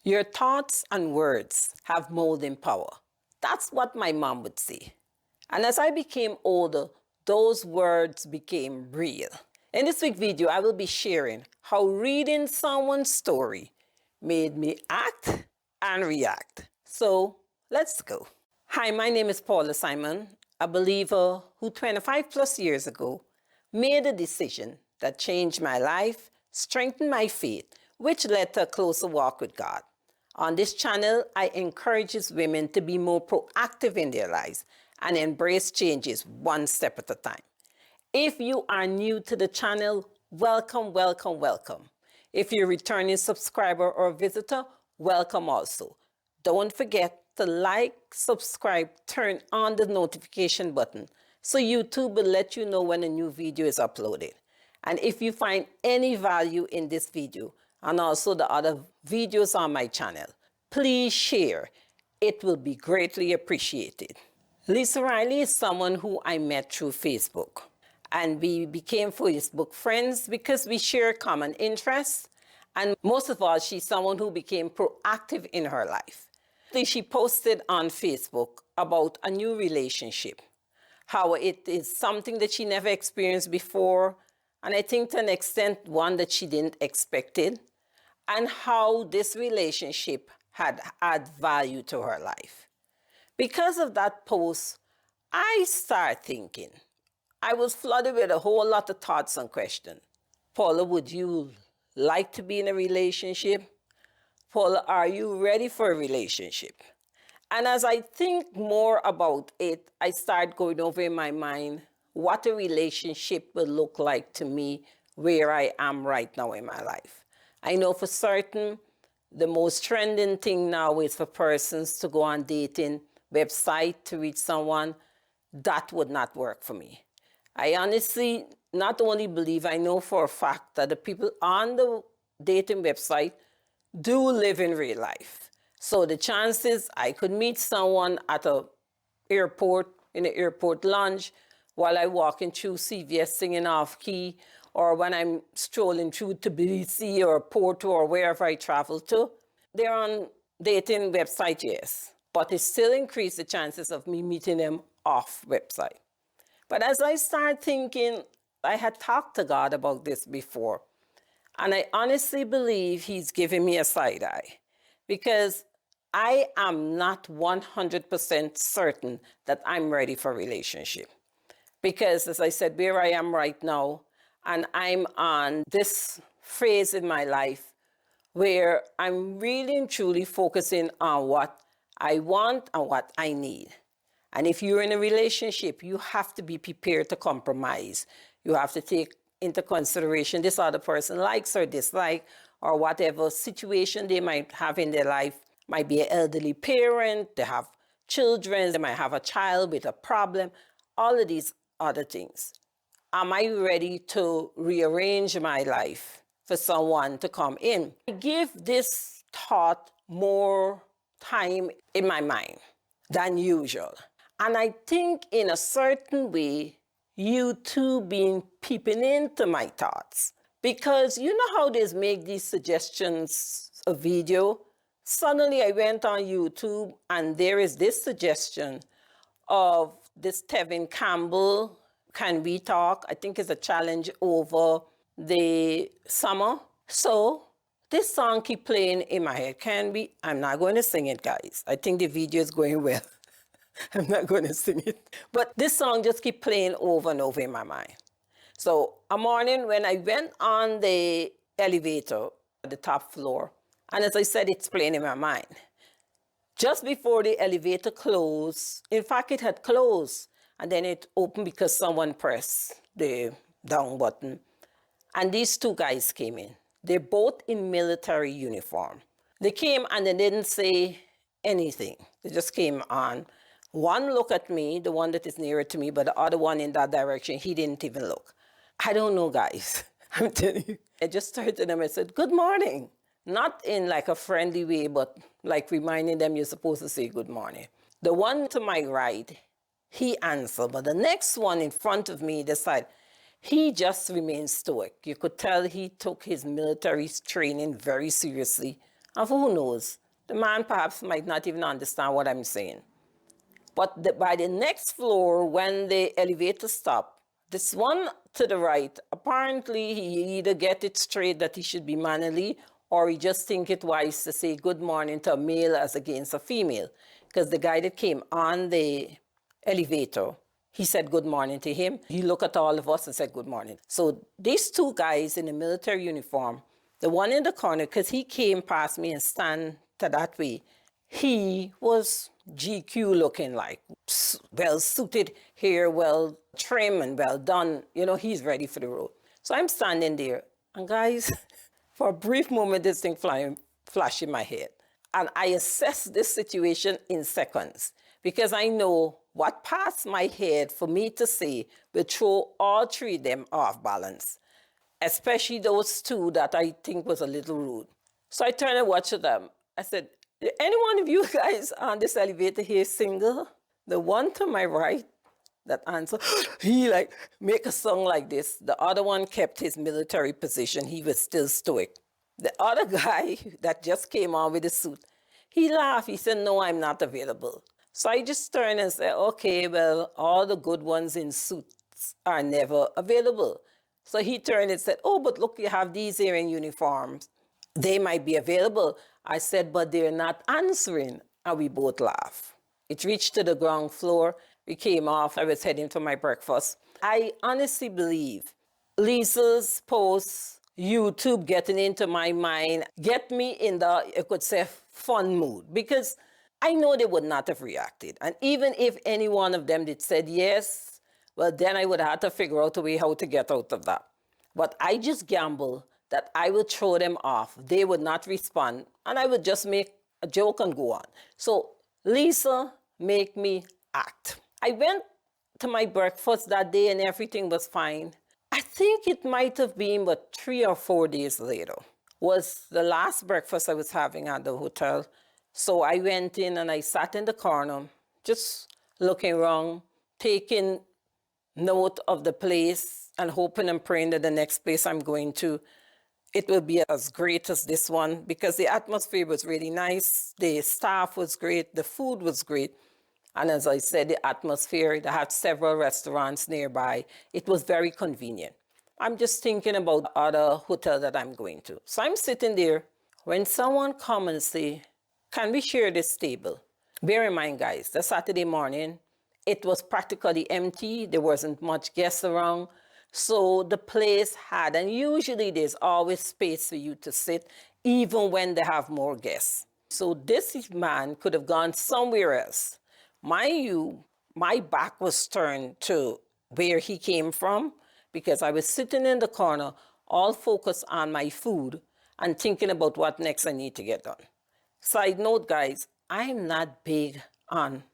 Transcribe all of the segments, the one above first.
Your thoughts and words have molding power. That's what my mom would say. And as I became older, those words became real. In this week's video, I will be sharing how reading someone's story made me act and react. So let's go. Hi, my name is Paula Simon, a believer who 25 plus years ago made a decision that changed my life, strengthened my faith, which led to a closer walk with God. On this channel, I encourage women to be more proactive in their lives and embrace changes one step at a time. If you are new to the channel, welcome, welcome, welcome. If you're a returning subscriber or visitor, welcome also. Don't forget to like, subscribe, turn on the notification button so YouTube will let you know when a new video is uploaded. And if you find any value in this video and also the other videos on my channel, please share. It will be greatly appreciated. Lisa Riley is someone who I met through Facebook. And we became Facebook friends because we share common interests. And most of all, she's someone who became proactive in her life. She posted on Facebook about a new relationship, how it is something that she never experienced before, and I think to an extent one that she didn't expect it, and how this relationship had added value to her life. Because of that post, I started thinking. I was flooded with a whole lot of thoughts and questions. Paula, would you like to be in a relationship? Paula, are you ready for a relationship? And as I think more about it, I start going over in my mind what a relationship will look like to me where I am right now in my life. I know for certain the most trending thing now is for persons to go on dating website to reach someone. That would not work for me. I honestly not only believe, I know for a fact that the people on the dating website do live in real life. So the chances I could meet someone at an airport, in an airport lounge, while I'm walking through CVS singing off key, or when I'm strolling through Tbilisi or Porto or wherever I travel to, they're on dating website, yes. But it still increases the chances of me meeting them off website. But as I started thinking, I had talked to God about this before. And I honestly believe he's giving me a side eye because I am not 100% certain that I'm ready for a relationship. Because as I said, where I am right now, and I'm on this phase in my life where I'm really and truly focusing on what I want and what I need. And if you're in a relationship, you have to be prepared to compromise. You have to take into consideration this other person likes or dislike or whatever situation they might have in their life. Might be an elderly parent, they have children, they might have a child with a problem, all of these other things. Am I ready to rearrange my life for someone to come in? I give this thought more time in my mind than usual. And I think in a certain way, you too been peeping into my thoughts. Because you know how they make these suggestions of video? Suddenly I went on YouTube and there is this suggestion of this Tevin Campbell, Can We Talk? I think it's a challenge over the summer. So this song keep playing in my head. Can we? I'm not going to sing it, guys. I think the video is going well. I'm not going to sing it. But this song just keep playing over and over in my mind. So a morning when I went on the elevator at the top floor, and as I said, it's playing in my mind. Just before the elevator closed, in fact, it had closed, and then it opened because someone pressed the down button. And these two guys came in. They're both in military uniform. They came and they didn't say anything. They just came on. One looked at me, the one that is nearer to me, but the other one in that direction, he didn't even look. I don't know, guys. I'm telling you. I just turned to them and said, good morning. Not in like a friendly way, but like reminding them you're supposed to say good morning. The one to my right, he answered, but the next one in front of me decided, he just remained stoic. You could tell he took his military training very seriously And for who knows, the man perhaps might not even understand what I'm saying. But by the next floor, when the elevator stopped, this one to the right, apparently he either get it straight that he should be mannerly, or he just think it wise to say good morning to a male as against a female. Because the guy that came on the elevator, he said good morning to him. He looked at all of us and said good morning. So these two guys in a military uniform, the one in the corner, because he came past me and stand to that way, he was GQ looking, like well suited, hair well trim and well done. You know, he's ready for the road. So I'm standing there, and guys, for a brief moment, this thing flashed in my head. And I assess this situation in seconds, because I know what passed my head for me to say will throw all three of them off balance, especially those two that I think was a little rude. So I turned and watched them. I said, any one of you guys on this elevator here single? The one to my right, that answered, he like make a song like this. The other one kept his military position. He was still stoic. The other guy that just came on with the suit, he laughed. He said, no, I'm not available. So I just turned and said, okay, well, all the good ones in suits are never available. So he turned and said, oh, but look, you have these here in uniforms. They might be available. I said, but they're not answering. And we both laughed. It reached to the ground floor. We came off. I was heading for my breakfast. I honestly believe Lisa's post, YouTube getting into my mind, get me in the, you could say, fun mood. Because I know they would not have reacted. And even if any one of them did said yes, well, then I would have to figure out a way how to get out of that. But I just gamble that I would throw them off. They would not respond, and I would just make a joke and go on. So Lisa make me act. I went to my breakfast that day and everything was fine. I think it might have been but 3 or 4 days later was the last breakfast I was having at the hotel. So I went in and I sat in the corner, just looking around, taking note of the place and hoping and praying that the next place I'm going to, it will be as great as this one, because the atmosphere was really nice. The staff was great. The food was great. And as I said, the atmosphere, they had several restaurants nearby. It was very convenient. I'm just thinking about the other hotel that I'm going to. So I'm sitting there when someone comes and say, can we share this table? Bear in mind, guys, the Saturday morning, it was practically empty. There wasn't much guests around. So the place had, and usually there's always space for you to sit, even when they have more guests. So this man could have gone somewhere else. Mind you, my back was turned to where he came from, because I was sitting in the corner, all focused on my food and thinking about what next I need to get done. Side note, guys, I'm not big on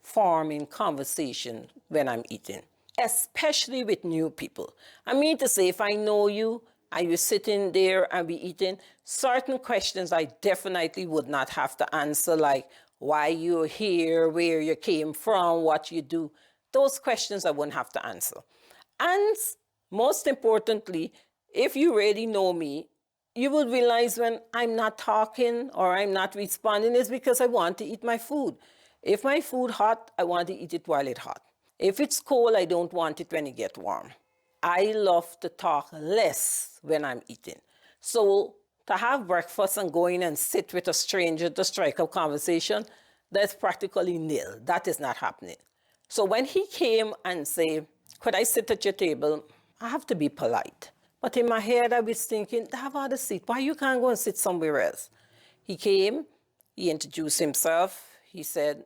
forming conversation when I'm eating, especially with new people. I mean to say, if I know you and you're sitting there and we eating, certain questions I definitely would not have to answer, like why you're here, where you came from, what you do. Those questions I wouldn't have to answer. And most importantly, if you really know me, you will realize when I'm not talking or I'm not responding is because I want to eat my food. If my food hot, I want to eat it while it's hot. If it's cold, I don't want it when it gets warm. I love to talk less when I'm eating. So to have breakfast and go in and sit with a stranger to strike up conversation, that's practically nil. That is not happening. So when he came and said, could I sit at your table? I have to be polite. But in my head, I was thinking, have other seat. Why you can't go and sit somewhere else? He came, he introduced himself. He said,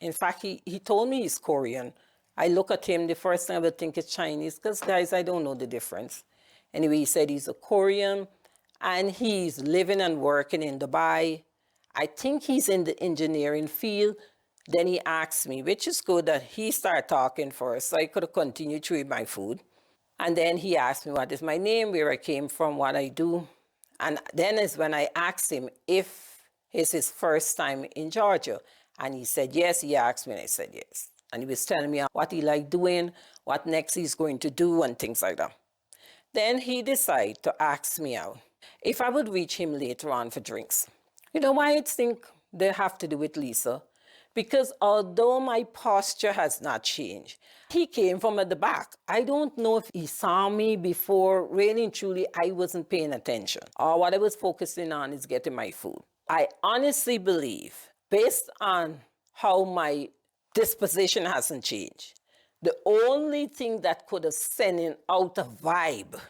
in fact, he told me he's Korean. I look at him, the first thing I would think is Chinese, because guys, I don't know the difference. Anyway, he said he's a Korean and he's living and working in Dubai. I think he's in the engineering field. Then he asked me, which is good that he started talking first, so I could have continued to eat my food. And then he asked me what is my name, where I came from, what I do. And then is when I asked him if it's his first time in Georgia. And he said yes. He asked me and I said yes. And he was telling me what he liked doing, what next he's going to do and things like that. Then he decided to ask me out if I would reach him later on for drinks. You know why I think they have to do with Lisa? Because although my posture has not changed, he came from at the back. I don't know if he saw me before. Really and truly, I wasn't paying attention. All what I was focusing on is getting my food. I honestly believe, based on how my disposition hasn't changed, the only thing that could have sent him out of vibe,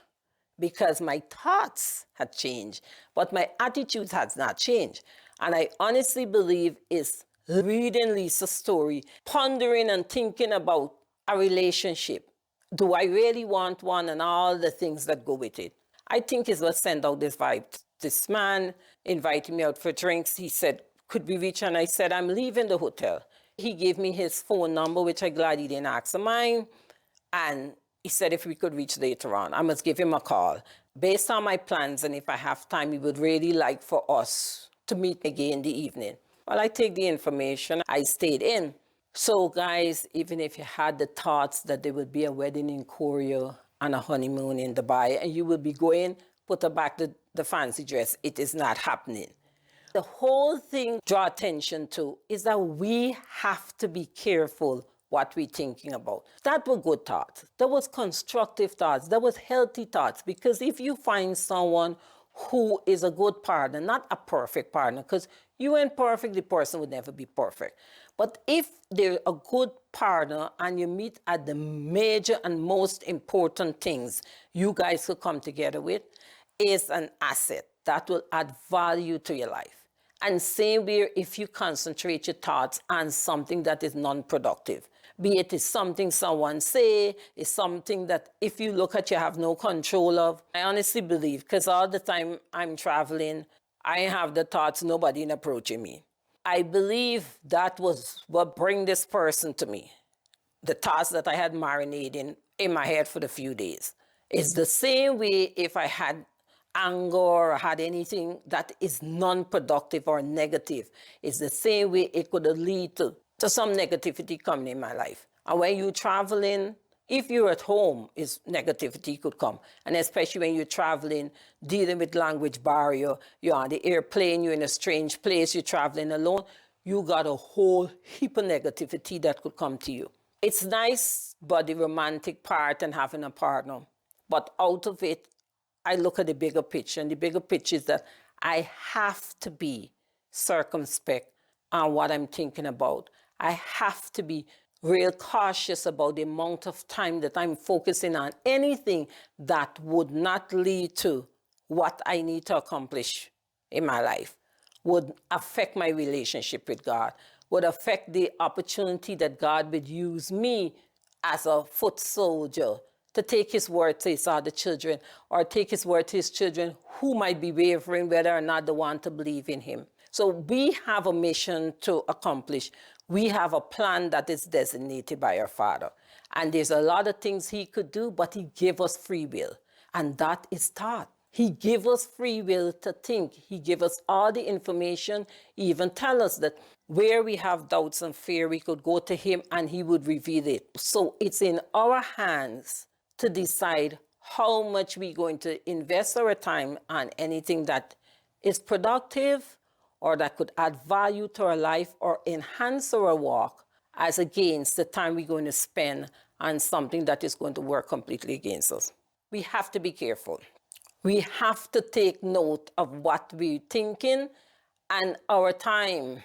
because my thoughts had changed, but my attitude has not changed. And I honestly believe is reading Lisa's story, pondering and thinking about a relationship. Do I really want one, and all the things that go with it? I think is what sent out this vibe. This man invited me out for drinks. He said, could we reach? And I said, I'm leaving the hotel. He gave me his phone number, which I'm glad he didn't ask for mine. And he said if we could reach later on, I must give him a call. Based on my plans, and if I have time, he would really like for us to meet again in the evening. Well, I take the information. I stayed in. So, guys, even if you had the thoughts that there would be a wedding in Korea and a honeymoon in Dubai, and you would be going, put back the fancy dress, it is not happening. The whole thing draw attention to is that we have to be careful what we're thinking about. That were good thoughts. That was constructive thoughts. That was healthy thoughts. Because if you find someone who is a good partner, not a perfect partner, because you ain't perfect, the person would never be perfect. But if they're a good partner and you meet at the major and most important things you guys could come together with, is an asset that will add value to your life. And same way, if you concentrate your thoughts on something that is non-productive, be it is something someone say, is something that if you look at you have no control of. I honestly believe, because all the time I'm traveling, I have the thoughts, nobody approaching me. I believe that was what bring this person to me. The thoughts that I had marinating in my head for the few days. It's the same way if I had anger or had anything that is non-productive or negative. It's the same way it could lead to some negativity coming in my life. And when you're traveling, if you're at home, is negativity could come. And especially when you're traveling, dealing with language barrier, you're on the airplane, you're in a strange place, you're traveling alone, you got a whole heap of negativity that could come to you. It's nice, but the romantic part and having a partner. But out of it, I look at the bigger picture, and the bigger picture is that I have to be circumspect on what I'm thinking about. I have to be real cautious about the amount of time that I'm focusing on anything that would not lead to what I need to accomplish in my life, would affect my relationship with God, would affect the opportunity that God would use me as a foot soldier to take his word to his other children, or take his word to his children who might be wavering whether or not they want to believe in him. So we have a mission to accomplish. We have a plan that is designated by our Father. And there's a lot of things he could do, but he gave us free will. And that is thought. He gave us free will to think. He gave us all the information. He even tell us that where we have doubts and fear, we could go to him and he would reveal it. So it's in our hands to decide how much we're going to invest our time on anything that is productive or that could add value to our life or enhance our walk, as against the time we're going to spend on something that is going to work completely against us. We have to be careful. We have to take note of what we're thinking and our time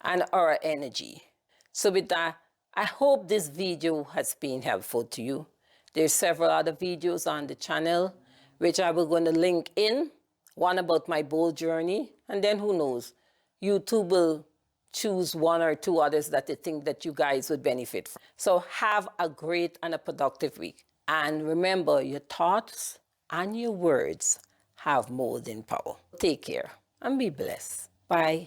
and our energy. So with that, I hope this video has been helpful to you. There's several other videos on the channel, which I will going to link in. One about my bold journey, and then who knows, YouTube will choose one or two others that they think that you guys would benefit from. So have a great and a productive week. And remember, your thoughts and your words have more than power. Take care and be blessed. Bye.